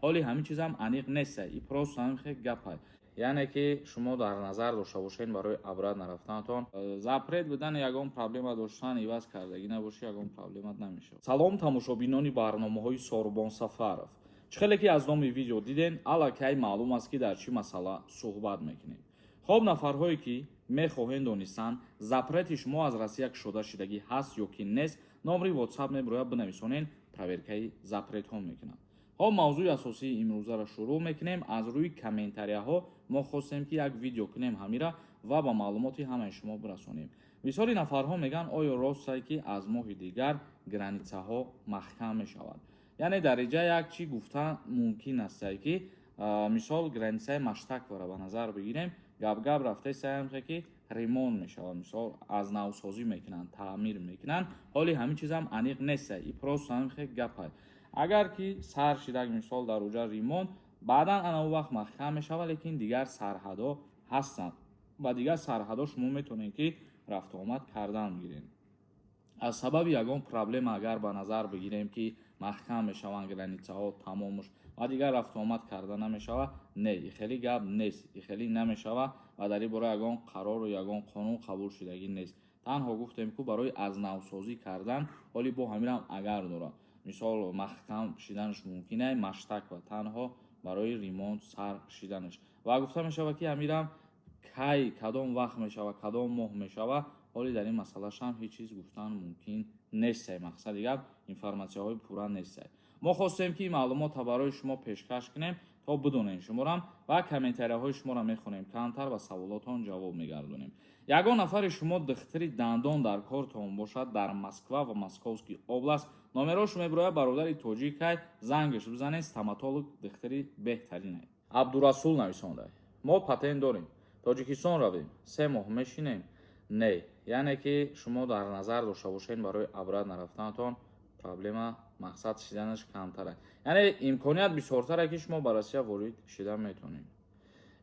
ҳоли ҳамин чиз ҳам аниқ нест. И просто ҳамин гапай. яъне ки шумо дар назар дошта бошед барои абрат нарафтанатон запрет будани ягон проблема доштан иваз кардагӣ набоши, ягон проблемат намешавад. Салом тамошобинони барномаҳои Сорбон Сафаров. чхеле ки аз номи видео диден, аллакай маълум аст ки дар чӣ масъала суҳбат мекунем. хоб нафарҳое ки мехоҳем донистанд запрети шумо аз Россия кушода шидагӣ ҳаст ё ки нест, номри WhatsApp меброяд бинависонен, проверкаи запретҳо мекунанд. ҳоб мавзӯи асосии имрӯзаро шурӯъ мекунем. аз рӯи комментарияҳо мо хостем ки як видео кунем ҳамира ва ба маълумоти ҳамаи шумо бирасонем. бисёри нафарҳо мегӯянд оё ростае ки аз моҳи дигар границаҳо маҳкам мешавад. яъне дар инҷа як чӣ гуфта мумкин астае ки мисол границаи Маштаквара ба назар бигирем, гап рафтаистае ки ремонт мешавад, мисол аз навсозӣ мекунанд, таъмир мекунанд, ҳоли ҳамин чиз ҳам аниқ нестае. И просто ҳамин гапай. агар ки сар шидак мисол дар уҷа ремонт, баъдан ана он вақт маҳкам мешавад, лекин дигар сарҳадҳо ҳастанд. ба дигар сарҳадҳо шумо метавонед ки рафтуомад кардан бигиред. аз сабаби ягон проблема агар ба назар бигирем ки маҳкам мешаванд границаҳо тамомуш ва дигар рафтуомад карда намешавад, не, ихели гап нест, ихели намешавад ва дар ин бора ягон қарору ягон қонун қабул шидагӣ нест. танҳо гуфтем ки барои аз навсозӣ кардан, ҳоли бо ҳамирам агар дорад, мисол маҳкам шиданаш мумкин аст, маштак ва танҳо барои ремонт сар шиданаш ва гуфта мешавад ки ҳамирам кай кадом вақт мешавад, кадом моҳ мешавад, ҳоли дар ин масъалашам ҳеҷ чиз гуфтан мумкин нестае. мақсади гап информатсияҳои пурра нестае. мо хостем ки маълумотро барои шумо пешкаш кунем то бидонем шуморам ва комментарияҳои шуморо мехонем камтар ва саволотон ҷавоб мегардонем. ягон нафари шумо духтари дандон дар кортон бошад дар Москва ва Московский област, номерош меброяд бародари тоҷикай зангаш бизанед, стоматолог духтари беҳтарин аст. Абдурасул нависонда. мо патент дорем, тоҷикистон равем, 3 моҳ мешинем. не, яъне ки шумо дар назар дошта бошед барои абрат нарафтанатон проблема мақсад шиданаш камтар аст. яъне имконият бисёртаре ки шумо ба Россия ворид шида метавонед.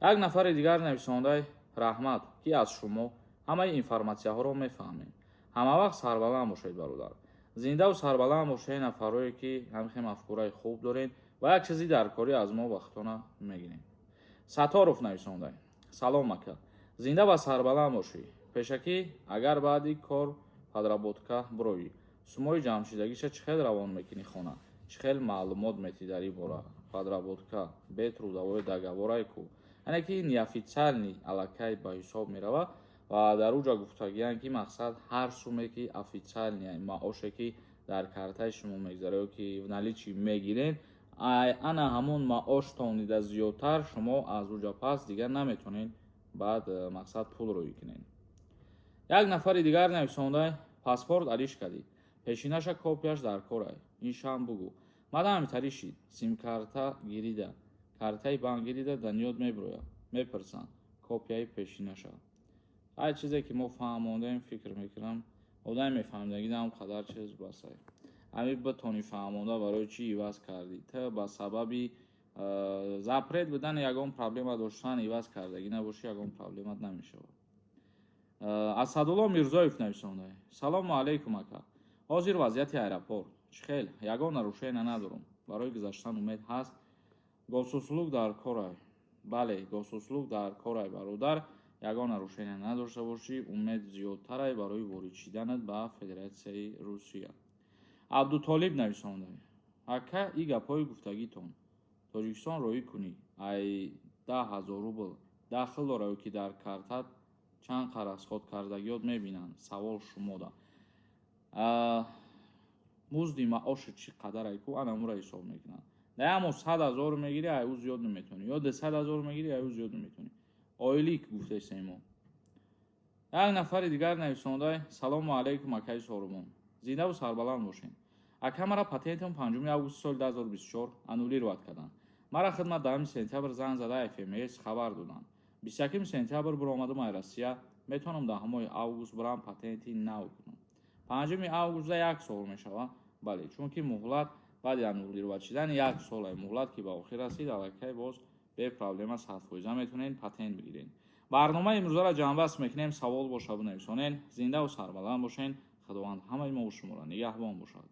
як нафари дигар нависондаи раҳмат ки аз шумо ҳамаи информатсияҳоро мефаҳмем. ҳама вақт сарбаланд бошед бародар. зиндаву сарбаланд бошед нафарое ки ҳамихе мафкураи хуб доред ва як чизи дар корӣ аз мо вақтона мегирем. Саторов нависондаи. салом ака. зинда ва сарбаланд бошӣ. пешакӣ агар баъди кор подработка бироӣ. сумои ҷамъшидагиша чӣ хел равон мекунӣ хона? чӣ хел маълумот метӣ дар ин бора? Подработка бе трудовой договорай ку. яъне ки неофициални аллакай ба ҳисоб меравад ва дар уҷа гуфтагиянд ки мақсад ҳар суме ки официални маоше ки дар картаи шумо мегзарад ё ки в наличӣ мегиред, ана ҳамон маоштонида зиёдтар шумо аз уҷа пас дигар наметавонед баъд мақсад пул рӯй кунед. як нафари дигар нависондаи паспорт алиш кардӣ. пешинаша копияш дар кор аст. иншам бугӯ. мадами таришид симкарта гирида, картаи банк гирида данёд меброяд. мепурсанд копияи пешинаша. ҳар чизе ки мо фаҳмондем фикр мекунам одами мефаҳмидагидам қадар чиз басай. ҳамин битони фаҳмонда барои чӣ иваз кардӣ? та ба сабаби запрет будани ягон проблема доштан иваз кардагӣ набоши, ягон проблемат намешавад. Асадулло Мирзоев нависондаи. салому алейкум ака. ҳозир вазъияти аэропорт чӣ хел? ягон нарушение надорам. барои гузаштан умед ҳаст? госуслук дар корай. бале, госуслук дар корай бародар. ягон нарушение надошта бошӣ, умед зиёдтарай барои ворид шиданат ба Федератсияи Русия. Абдутолиб нависондаи. ака и гапҳои гуфтагитон Тоҷикистон роӣ кунӣ. ай 10,000 рубл дахл дорад ки дар картат чанд қар расходкардагиёт мебинанд. савол шумода. музди маоши чӣ қадар ай ку анамура ҳисоб мекунанд. даямо 100,000 мегирӣ, ай ӯ зиёд наметавонӣ, ё 200,000 мегирӣ, ай ӯ зиёд наметавонӣ. оилик гуфтаистем мо. як нафари дигар нависондаи. салому алейкум акаи Сорумон. зиндаву сарбаланд бошед. ака мара патентам 5 августи соли 2024 аннулировать карданд. мара хидмат 10 сентябр занг зада FMS хабар доданд. 21 сентябр биромадам ай Россия, метавонам 10 август бурам патенти нав кунам. 5 август 1 сол мешавад. бале, чунки муҳлат баъди аннулировать шидани 1 сол ай муҳлат ки ба охир расид, аллакай боз бе проблема 100% метавонед патент бигиред. барномаи имрӯзаро ҷамъбаст мекунем. савол боша бинависонед. зиндаву сарбаланд бошед. худованд ҳамаи мо шуморо нигаҳбон бошад.